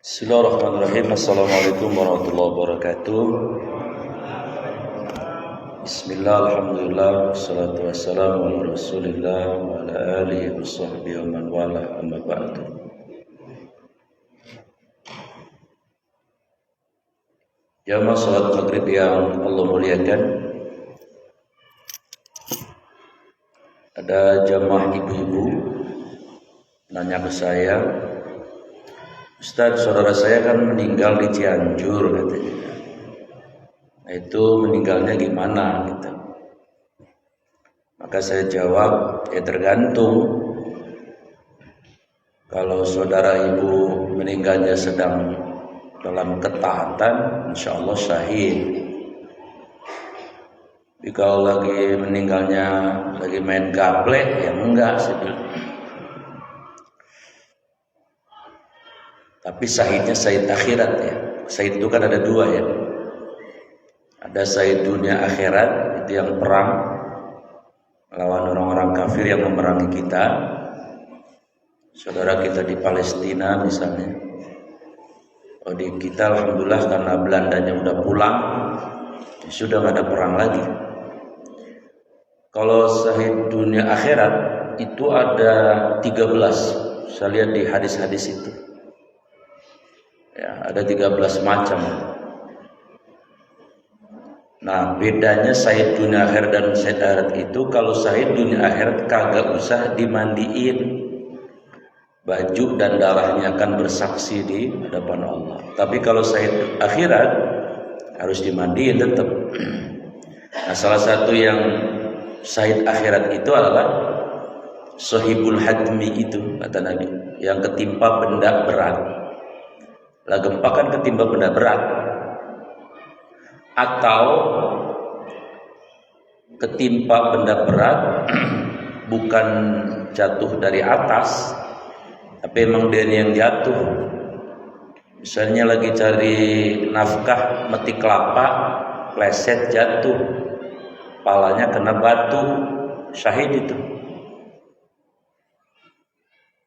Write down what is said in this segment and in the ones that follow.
Bismillahirrahmanirrahim. Assalamualaikum warahmatullahi wabarakatuh. Bismillah, alhamdulillah, wassalatu wassalamu ala rasulillah wa ala alihi wa sahbihi wa man wala, amma ba'du. Jamaah salat maghrib yang Allah muliakan, ada jamaah ibu-ibu nanya ke saya, Ustaz, saudara saya kan meninggal di Cianjur katanya. Nah, itu meninggalnya gimana gitu. Maka saya jawab, ya tergantung. Kalau saudara ibu meninggalnya sedang dalam ketaatan, insya Allah syahid. Tapi kalau lagi meninggalnya lagi main gaplek, ya enggak sih. Tapi syahidnya syahid akhirat ya. Syahid itu kan ada dua ya. Ada syahid dunia akhirat, itu yang perang melawan orang-orang kafir yang memerangi kita. Saudara kita di Palestina misalnya. Oh, di kita alhamdulillah karena Belandanya udah pulang, sudah nggak ada perang lagi. Kalau syahid dunia akhirat itu ada 13. Saya lihat di hadis-hadis itu. Ya, ada 13 macam. Nah, bedanya syahid dunia akhirat dan syahid akhirat itu, kalau syahid dunia akhirat kagak usah dimandiin. Baju dan darahnya akan bersaksi di hadapan Allah. Tapi kalau syahid akhirat harus dimandiin tetap. Nah, salah satu yang syahid akhirat itu adalah sahibul hadmi itu kata Nabi, yang ketimpa benda berat. Lah gempa kan ketimpa benda berat, atau ketimpa benda berat bukan jatuh dari atas, tapi emang dia yang jatuh. Misalnya lagi cari nafkah, metik kelapa, pleset jatuh, kepalanya kena batu, syahid itu.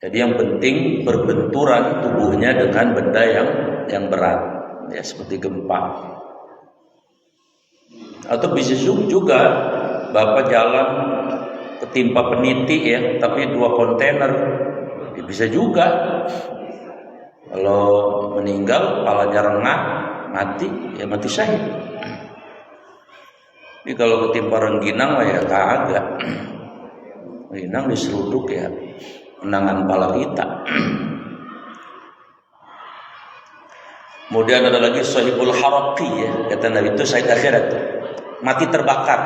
Jadi yang penting berbenturan tubuhnya dengan benda yang berat, ya seperti gempa. Atau bisa juga Bapak jalan ketimpa peniti ya, tapi 2 kontainer, ya bisa juga. Kalau meninggal, kepalanya rengah, mati, ya mati syahid. Ini kalau ketimpa rengginang, ya kagak. Rengginang diseruduk ya, menangan kepala kita. Kemudian ada lagi sahibul haraqi ya, kata Nabi, itu syahid akhirat, mati terbakar.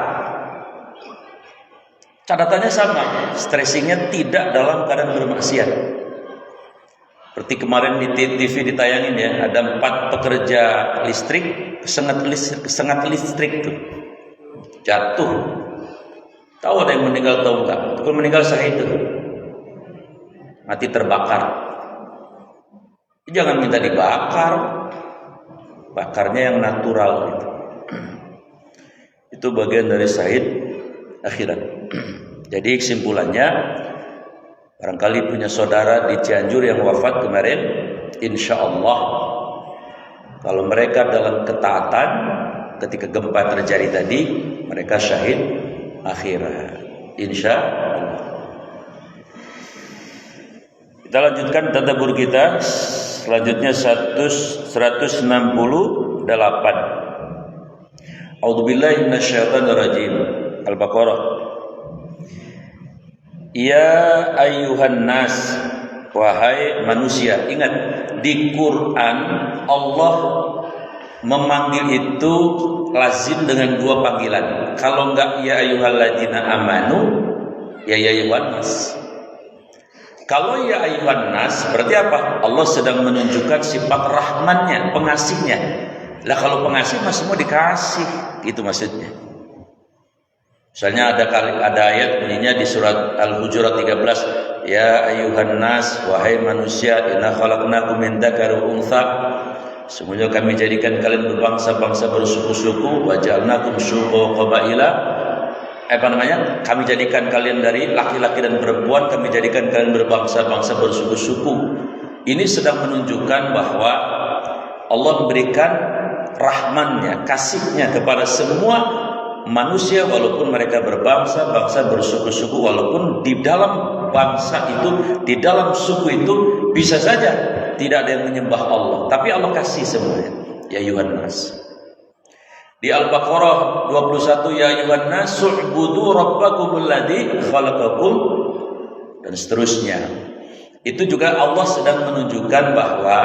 Catatannya sama, stressingnya tidak dalam keadaan bermaksiat. Seperti kemarin di TV ditayangin ya, ada 4 pekerja listrik kesengat listrik tuh, jatuh. Tahu ada yang meninggal tahu enggak? Itu meninggal syahid tuh, mati terbakar. Jangan minta dibakar, bakarnya yang natural gitu. Itu bagian dari syahid akhirat. Jadi kesimpulannya, barangkali punya saudara di Cianjur yang wafat kemarin, insya Allah kalau mereka dalam ketaatan ketika gempa terjadi tadi, mereka syahid akhirat, insya Allah. Kita lanjutkan tadabbur kita. Selanjutnya 168. A'udzubillahi minasyaitonir rajim. Al-Baqarah. Ya ayyuhan nas, wahai manusia. Ingat, di Quran Allah memanggil itu lazim dengan 2 panggilan. Kalau enggak ya ayyuhalladzina amanu, ya ayyuhan nas. Kalau ya ayyuhan nas berarti apa? Allah sedang menunjukkan sifat rahmannya, pengasihnya. Lah kalau pengasih mah semua dikasih, itu maksudnya. Misalnya ada ayat bunyinya di surat Al-Hujurat 13, ya ayyuhan nas, wahai manusia, inna khalaqnakum min dzakarin wa untha. Semuanya kami jadikan kalian berbangsa-bangsa bersuku-suku, wa ja'alnakum syu'uban wa qabaila. Kami jadikan kalian dari laki-laki dan perempuan, kami jadikan kalian berbangsa-bangsa bersuku-suku. Ini sedang menunjukkan bahwa Allah memberikan rahmannya, kasihnya kepada semua manusia, walaupun mereka berbangsa-bangsa, bersuku-suku, walaupun di dalam bangsa itu, di dalam suku itu bisa saja tidak ada yang menyembah Allah, tapi Allah kasih semuanya. Ya ayuhan nas. Di Al-Baqarah 21, ya ayuhan nas u'budu rabbakumul ladzi khalaqakum, dan seterusnya. Itu juga Allah sedang menunjukkan bahwa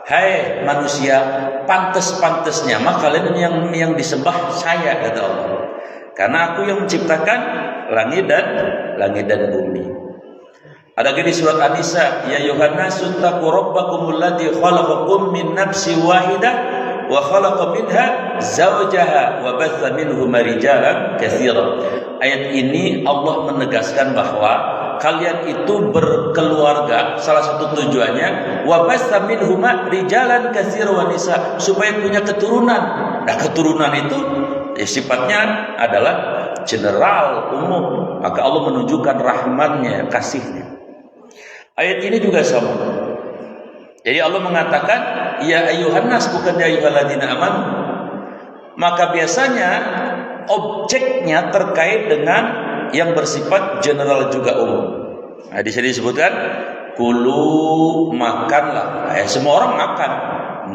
hai manusia, pantas-pantasnya maka kalian yang disembah saya, kata Allah. Karena aku yang menciptakan langit dan bumi. Ada lagi di surat An-Nisa, ya ayuhan nasu taqu rabbakumul ladzi khalaqakum min nafsin wahidah wa khalaqa minha zawjaha wa batha minhuma rijalan katsiran. Ayat ini Allah menegaskan bahwa kalian itu berkeluarga, salah satu tujuannya wa batha minhuma rijalan katsiran wa nisa, supaya punya keturunan. Nah, keturunan itu sifatnya adalah general, umum. Maka Allah menunjukkan rahmannya, kasihnya. Ayat ini juga sama. Jadi Allah mengatakan ya ayuhan nas, bukan ya ayyuhalladzina amanu. Maka biasanya objeknya terkait dengan yang bersifat general juga umum. Nah, di sini disebutkan kulu, makanlah. Semua orang makan,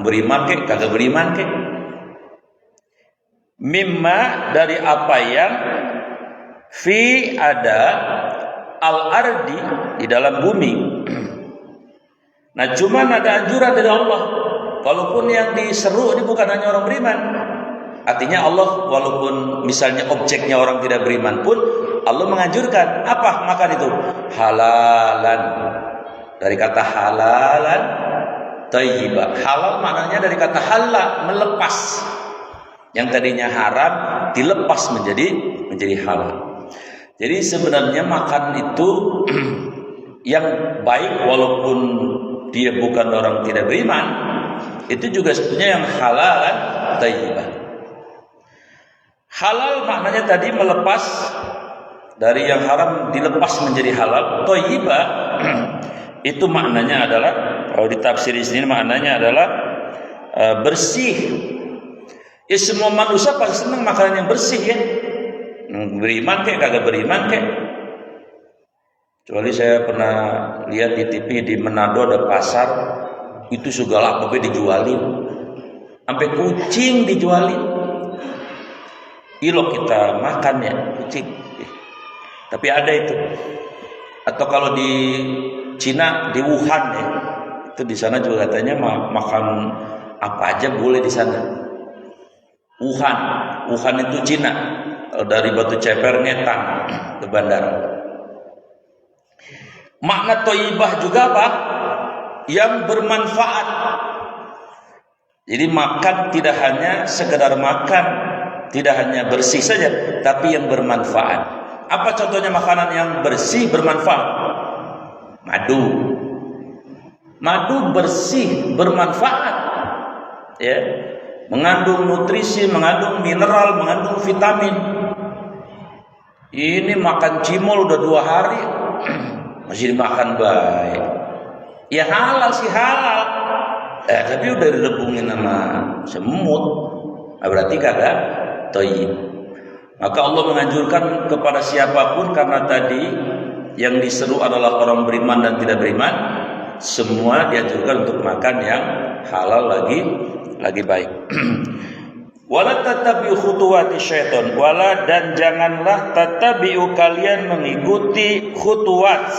beriman kek, kagak beriman kek. Mimma, dari apa yang fi ada al-ardi, di dalam bumi. Nah, cuman ada anjuran dari Allah. Walaupun yang diseru ini bukan hanya orang beriman. Artinya Allah, walaupun misalnya objeknya orang tidak beriman pun, Allah menganjurkan apa makan itu? Halalan. Dari kata halalan, thayyibah. Halal maknanya dari kata halal, melepas. Yang tadinya haram dilepas menjadi halal. Jadi sebenarnya makan itu yang baik, walaupun dia bukan orang tidak beriman, itu juga sebetulnya yang halalan thayyibah. Halal maknanya tadi melepas dari yang haram, dilepas menjadi halal. Thayyibah itu maknanya adalah, kalau ditafsir di sini maknanya adalah bersih. Ya, semua manusia pasti senang makanan yang bersih ya. Beriman kek, kagak beriman kek. Kecuali saya pernah lihat di TV di Manado ada pasar, itu segala apa dijualin, sampai kucing dijualin. Ilok kita makan ya kucing. Tapi ada itu. Atau kalau di Cina, di Wuhan ya, itu di sana juga katanya makan apa aja boleh di sana. Wuhan itu Cina. Dari Batu Ceper Ngetang ke bandara. Makna thayyibah juga apa? Yang bermanfaat. Jadi makan tidak hanya sekedar makan, tidak hanya bersih saja, tapi yang bermanfaat. Apa contohnya makanan yang bersih bermanfaat? Madu bersih bermanfaat. Ya. Mengandung nutrisi, mengandung mineral, mengandung vitamin. Ini makan cimol udah 2 hari masih dimakan baik. Ya halal sih halal. Tapi udah direbungin sama semut. Berarti kagak thayyib. Maka Allah menganjurkan kepada siapapun, karena tadi yang diseru adalah orang beriman dan tidak beriman, semua dianjurkan untuk makan yang halal lagi baik. Wala tatabi'u khutuwati syaitan, wala, dan janganlah tatabi'u, kalian mengikuti khutuwat,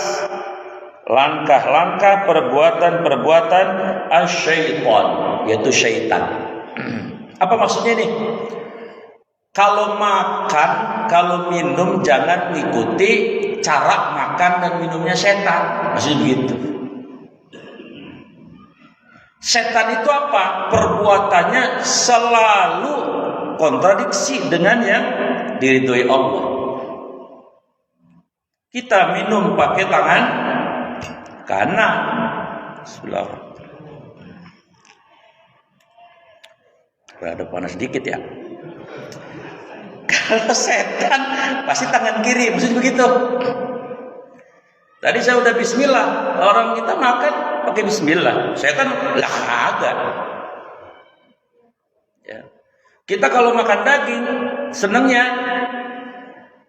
langkah-langkah, perbuatan-perbuatan asyaitan, yaitu syaitan. Apa maksudnya ini? Kalau makan, kalau minum, jangan mengikuti cara makan dan minumnya setan. Maksudnya begitu. Setan itu apa? Perbuatannya selalu kontradiksi dengan yang diridhoi Allah. Kita minum pakai tangan kanan. Bismillah. Ada panas sedikit ya. Kalau setan pasti tangan kiri, maksudnya begitu. Tadi saya udah bismillah, orang kita makan pakai bismillah. Setan lah kagak. Ya. Kita kalau makan daging, senangnya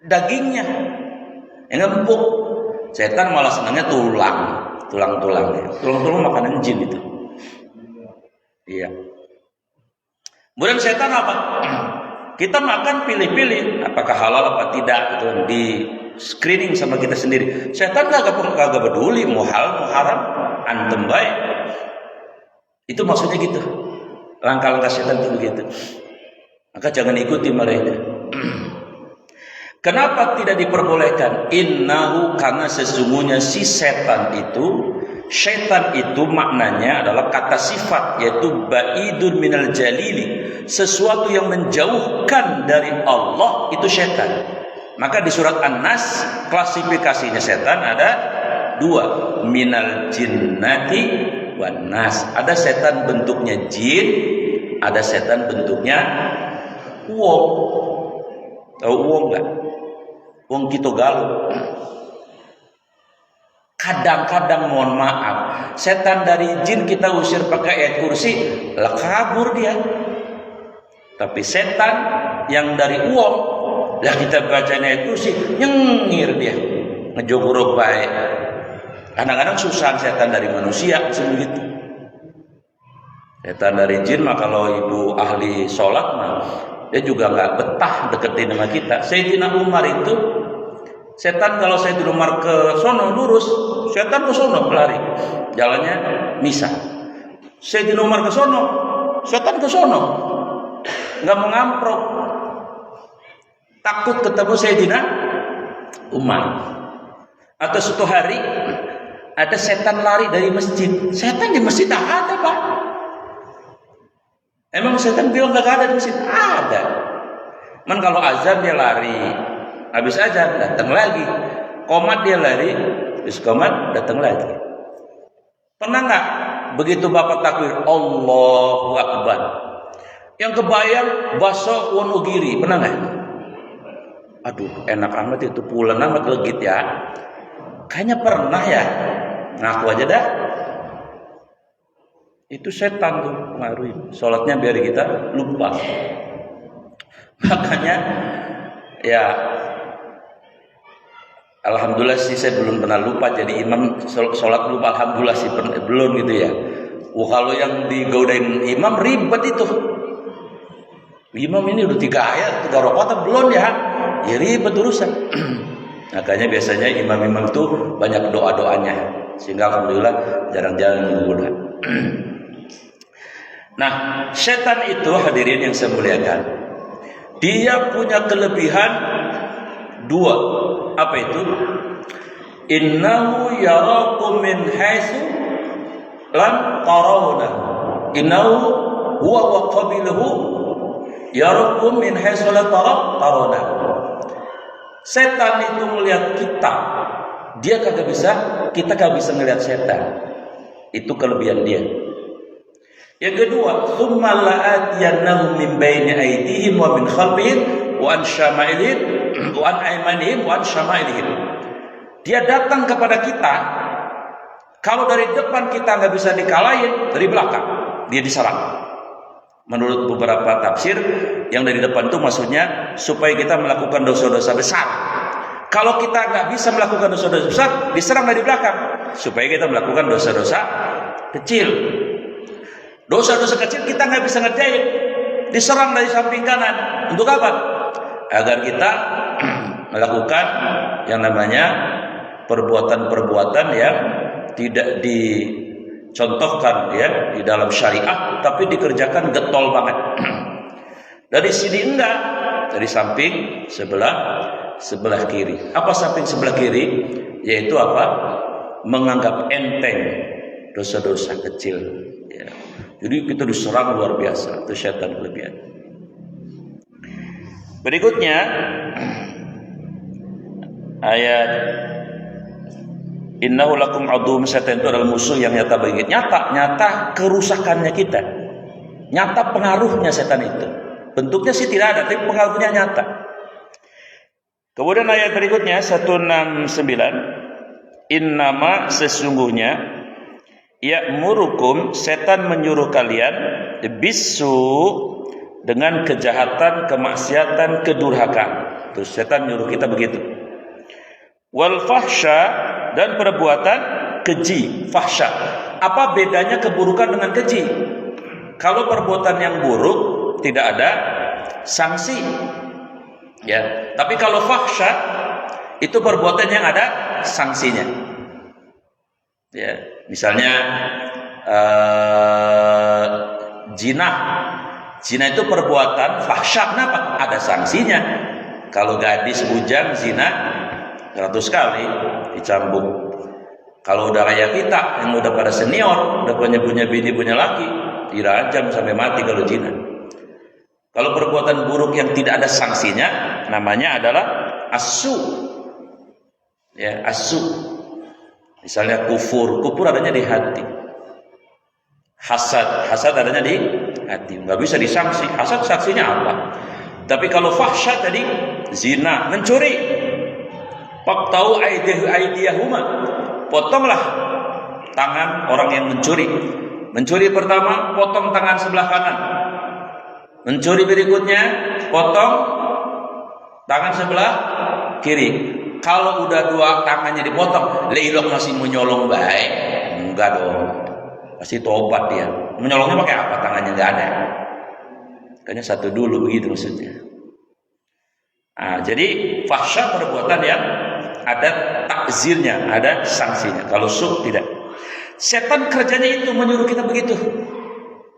dagingnya yang empuk. Setan malah senangnya tulang-tulang makanan jin itu. Iya. Kemudian setan apa? Kita makan pilih-pilih apakah halal apa tidak, itu di screening sama kita sendiri. Setan kagak peduli mau halal mau haram, antem baik. Itu maksudnya gitu. Langkah-langkah setan itu begitu. Maka jangan ikuti mereka. Kenapa tidak diperbolehkan? Innahu, karena sesungguhnya si setan itu maknanya adalah kata sifat, yaitu ba'idun minal jalili, sesuatu yang menjauhkan dari Allah, itu setan. Maka di surat An-Nas klasifikasinya setan ada 2, minal jinnati wan nas. Ada setan bentuknya jin, ada setan bentuknya wong. Tahu wong enggak? Wong kita galuh. Kadang-kadang mohon maaf, setan dari jin kita usir pakai ayat kursi, lah kabur dia. Tapi setan yang dari wong, lah kita baca ayat kursi, nyengir dia, ngejogrok baik. Kadang-kadang susah setan dari manusia begitu. Setan dari jin mah kalau ibu ahli sholat mah dia juga nggak betah deketin sama kita. Sayyidina Umar itu setan, kalau Sayyidina Umar ke sono lurus, setan ke sono lari, jalannya misah. Sayyidina Umar ke sono, setan ke sono, nggak mau ngamprok, takut ketemu Sayyidina Umar. Atau suatu hari ada setan lari dari masjid. Setan di masjid tak ada, Pak. Emang setan bilang gak ada di masjid? Ada. Man kalau azan dia lari, habis azan datang lagi. Qomat dia lari, habis qomat datang lagi. Pernah nggak begitu bapak takbir Allahu Akbar, yang kebayang baso Wonogiri? Pernah nggak? Aduh, enak amat itu, pulen amat legit ya. Kayaknya pernah ya. Ngaku aja dah. Itu setan tuh ngaruhin. Sholatnya biar kita lupa. Makanya ya alhamdulillah sih saya belum pernah lupa jadi imam sholat lupa. Alhamdulillah sih belum gitu ya. Kalau yang digodain imam ribet itu. Imam ini udah 3 ayat 3 rakaat belum ya? Ya ribet urusan. Makanya biasanya imam-imam tuh banyak doa-doanya, sehingga alhamdulillah jarang-jarang menggoda. Nah, setan itu hadirin yang saya muliakan, dia punya kelebihan 2. Apa itu? Innahu yarakum min haitsu lam tarawna. Innahu huwa wa qabiluhu yarakum min haitsu lam tarawna. Setan itu melihat kita, dia kagak bisa, kita kagak bisa melihat setan. Itu kelebihan dia. Yang kedua, tsumma la'atiyannahum min baini aydihim wa min khalfihim wa an syama'ilihim wa an aymanihim wa an syama'ilihim. Dia datang kepada kita. Kalau dari depan kita nggak bisa dikalahin, dari belakang dia diserang. Menurut beberapa tafsir, yang dari depan itu maksudnya supaya kita melakukan dosa-dosa besar. Kalau kita nggak bisa melakukan dosa-dosa besar, diserang dari belakang supaya kita melakukan dosa-dosa kecil. Dosa-dosa kecil kita nggak bisa ngerjain, diserang dari samping kanan. Untuk apa? Agar kita melakukan yang namanya perbuatan-perbuatan yang tidak dicontohkan ya di dalam syariat, tapi dikerjakan getol banget. Dari sini enggak, dari samping sebelah kiri. Apa samping sebelah kiri? Yaitu apa? Menganggap enteng dosa-dosa kecil. Ya. Jadi kita diserang luar biasa. Itu syaitan kelebihan. Berikutnya ayat Innahu lakum aduwwun, setan itu adalah musuh yang nyata bagi kita. Nyata kerusakannya kita. Nyata pengaruhnya setan itu. Bentuknya sih tidak ada, tapi pengaruhnya nyata. Kemudian ayat berikutnya 169. Innama, sesungguhnya ya'murukum, setan menyuruh kalian, bisu, dengan kejahatan, kemaksiatan, kedurhakaan. Terus setan nyuruh kita begitu. Wal fahsya, dan perbuatan keji, fahsya. Apa bedanya keburukan dengan keji? Kalau perbuatan yang buruk tidak ada sanksi, ya. Tapi kalau fahsya itu perbuatan yang ada sanksinya. Ya, misalnya zina. Zina itu perbuatan fahsya. Kenapa? Ada sanksinya. Kalau gadis bujang zina 100 kali dicambuk. Kalau udah kayak kita yang udah pada senior, udah punya bini, punya laki, dirajam sampai mati kalau zina. Kalau perbuatan buruk yang tidak ada sanksinya, namanya adalah asu. Ya, asu. Misalnya kufur adanya di hati. Hasad adanya di hati. Nggak bisa disanksi. Hasad saksinya apa? Tapi kalau fahsya tadi, zina, mencuri. Faqtau aydiyahuma. Potonglah tangan orang yang mencuri. Mencuri pertama, potong tangan sebelah kanan. Mencuri berikutnya, potong tangan sebelah kiri. Kalau udah dua tangannya dipotong, leilok masih menyolong baik? Enggak dong. Pasti tobat dia. Menyolongnya pakai apa? Tangannya enggak ada. Kayaknya satu dulu begitu maksudnya. Nah, jadi fahsya perbuatan yang ada takzirnya, ada sanksinya. Kalau su tidak. Setan kerjanya itu menyuruh kita begitu.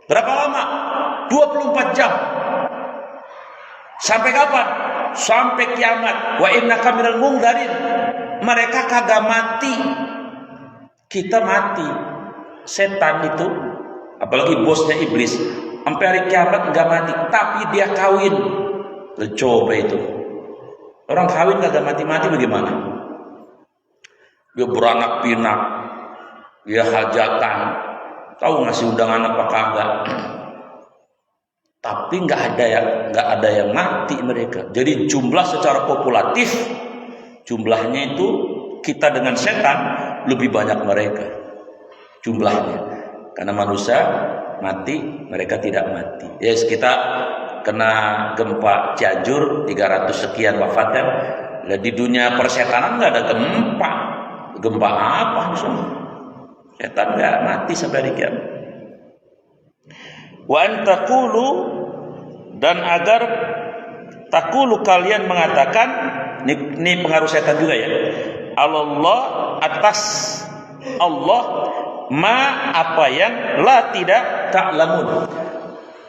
Berapa lama? 24 jam. Sampai kapan? Sampai kiamat. Wa innaka minal mungdarin. Mereka kagak mati, kita mati. Setan itu, apalagi bosnya iblis, sampai hari kiamat enggak mati, tapi dia kawin. Coba itu. Orang kawin kagak mati-mati bagaimana? Dia beranak pinak, dia hajatan, tahu ngasih undangan apa kagak? Tapi nggak ada yang mati mereka. Jadi jumlah secara populatif, jumlahnya itu kita dengan setan lebih banyak mereka jumlahnya. Karena manusia mati, mereka tidak mati. Yes, kita kena gempa Cianjur 300 sekian wafat kan. Di dunia persetanan nggak ada gempa. Gempa apa semua? Setan nggak mati sampai hari kiamat. Wa antakulu, dan agar takulu kalian mengatakan, ini pengaruh setan juga ya. Allah, atas Allah, ma apa yang la tidak ta'lamun.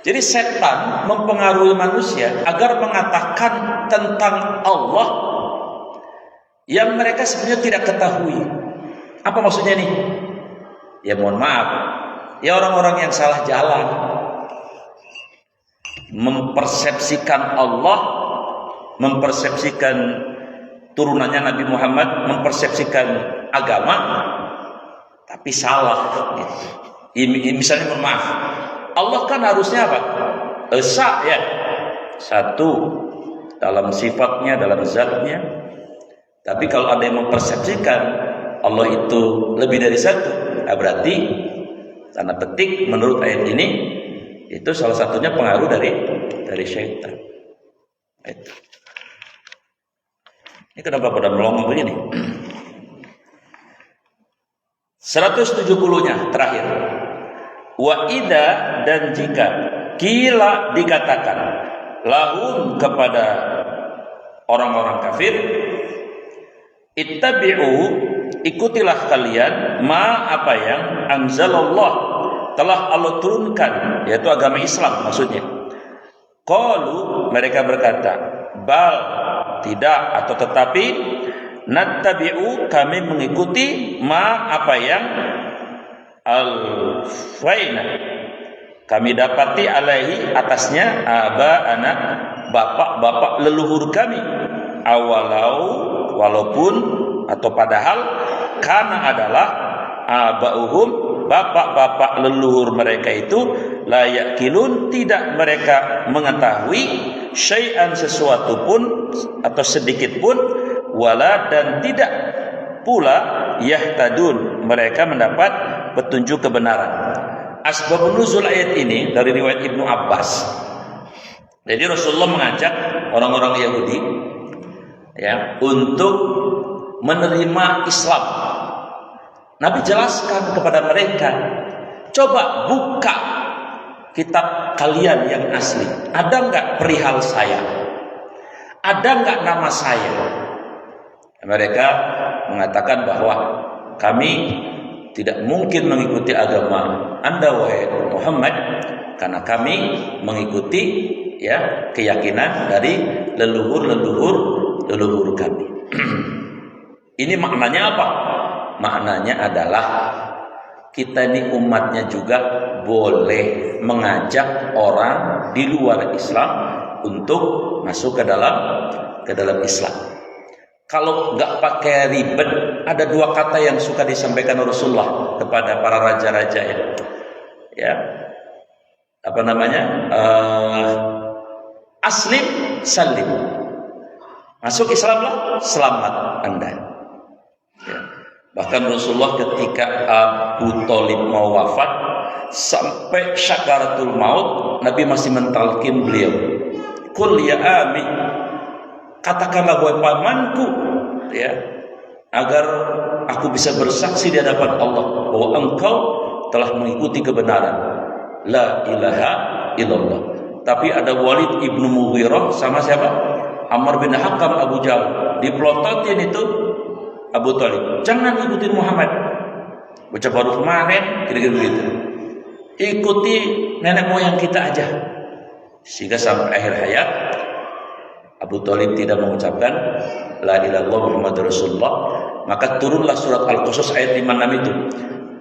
Jadi setan mempengaruhi manusia agar mengatakan tentang Allah yang mereka sebenarnya tidak ketahui. Apa maksudnya nih? Ya mohon maaf, ya orang-orang yang salah jalan, mempersepsikan Allah, mempersepsikan turunannya Nabi Muhammad, mempersepsikan agama, tapi salah. Misalnya mohon maaf, Allah kan harusnya apa? Esa ya, satu dalam sifatnya, dalam zatnya. Tapi kalau ada yang mempersepsikan Allah itu lebih dari satu, nah berarti tanda petik menurut ayat ini itu salah satunya pengaruh dari syaitan. Ini kenapa pada melongo begini? 170-nya terakhir. Wa idza, dan jika kila dikatakan lahum kepada orang-orang kafir, ittabi'u, ikutilah kalian ma apa yang anzalallah, telah Allah turunkan, yaitu agama Islam maksudnya. Qalu, mereka berkata, bal, tidak, atau tetapi, nattabi'u, kami mengikuti ma apa yang al-faina, kami dapati alaihi, atasnya, aba anak, bapak-bapak leluhur kami, walaupun atau padahal, karena adalah abauhum, bapak-bapak leluhur mereka itu la yaqilun, tidak mereka mengetahui syai'an, sesuatu pun atau sedikit pun, wala, dan tidak pula yahtadun, mereka mendapat petunjuk kebenaran. Asbabun nuzul ayat ini dari riwayat Ibnu Abbas. Jadi Rasulullah mengajak orang-orang Yahudi ya untuk menerima Islam. Nabi jelaskan kepada mereka, coba buka kitab kalian yang asli. Ada enggak perihal saya? Ada enggak nama saya? Mereka mengatakan bahwa kami tidak mungkin mengikuti agama Anda wahai Muhammad karena kami mengikuti ya keyakinan dari leluhur kami. Ini maknanya apa? Maknanya adalah kita ini umatnya juga boleh mengajak orang di luar Islam untuk masuk ke dalam Islam. Kalau nggak pakai ribet, ada dua kata yang suka disampaikan Rasulullah kepada para raja-raja ya. Apa namanya? Aslim, salim. Masuk Islamlah, selamat Anda. Ya. Bahkan Rasulullah ketika Abu Thalib mau wafat sampai syakaratul maut, Nabi masih mentalkin beliau. Qul ya ami, katakanlah wahai pamanku ya, agar aku bisa bersaksi di hadapan Allah bahwa engkau telah mengikuti kebenaran. La ilaha illallah. Tapi ada Walid ibnu Mughirah sama siapa? Amr bin Hakam Abu Jahal. Dipelototin itu Abu Thalib. Jangan ikutin Muhammad. Baca baru kemarin, kira-kira begitu. Ikuti nenek moyang kita aja. Sehingga sampai akhir hayat Abu Thalib tidak mengucapkan la ilaha illallah Muhammadur Rasulullah. Maka turunlah surat Al-Qasas ayat 56 itu.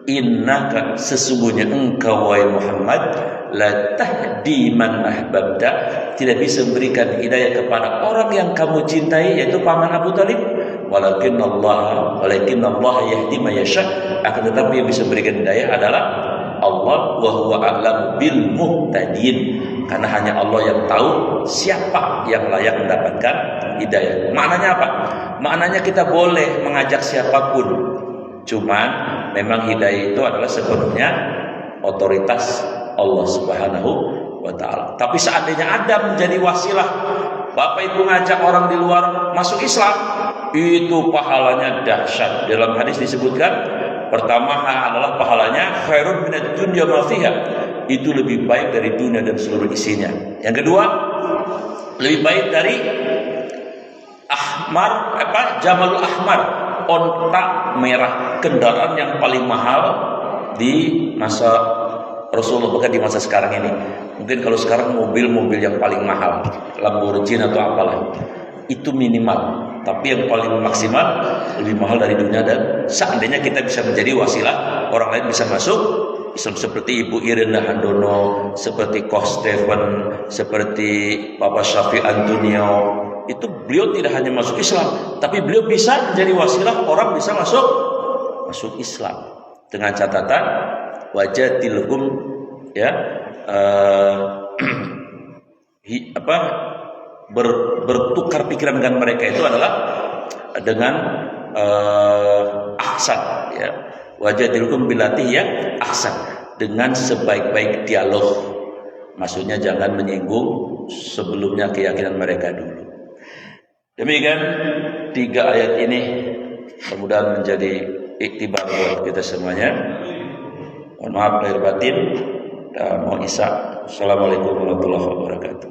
Innaka, sesungguhnya engkau wahai Muhammad, la tahdi man ahbabta, tidak bisa memberikan hidayah kepada orang yang kamu cintai, yaitu paman Abu Thalib. Walakin Allah yahdi man yasha, akan tetapi yang bisa memberikan hidayah adalah Allah, wa huwa a'lamu bil muhtadin, karena hanya Allah yang tahu siapa yang layak mendapatkan hidayah. Maknanya apa? Maknanya kita boleh mengajak siapapun, cuman memang hidayah itu adalah sepenuhnya otoritas Allah Subhanahu wa ta'ala. Tapi seandainya ada menjadi wasilah, Bapak Ibu ngajak orang di luar masuk Islam, itu pahalanya dahsyat. Dalam hadis disebutkan, pertama adalah pahalanya khairun minad dunya ma fiha, itu lebih baik dari dunia dan seluruh isinya. Yang kedua, lebih baik dari Jamalul Ahmar, onta merah, kendaraan yang paling mahal di masa Rasulullah, bahkan di masa sekarang ini. Mungkin kalau sekarang mobil-mobil yang paling mahal, Lamborghini atau apalah, itu minimal. Tapi yang paling maksimal lebih mahal dari dunia. Dan seandainya kita bisa menjadi wasilah, orang lain bisa masuk Islam, seperti Ibu Irina Handono, seperti Koh Stephen, seperti Bapak Syafi Antonio, itu beliau tidak hanya masuk Islam, tapi beliau bisa menjadi wasilah orang bisa masuk Islam, dengan catatan wajatilhum ya bertukar pikiran dengan mereka itu adalah dengan ahsan ya, wajatilhum bilatih ya ahsan, dengan sebaik-baik dialog. Maksudnya jangan menyinggung sebelumnya keyakinan mereka dulu. Demikian 3 ayat ini mudah-mudahan menjadi iktibar buat kita semuanya. Mohon maaf lahir batin dan mohon isa. Assalamualaikum warahmatullahi wabarakatuh.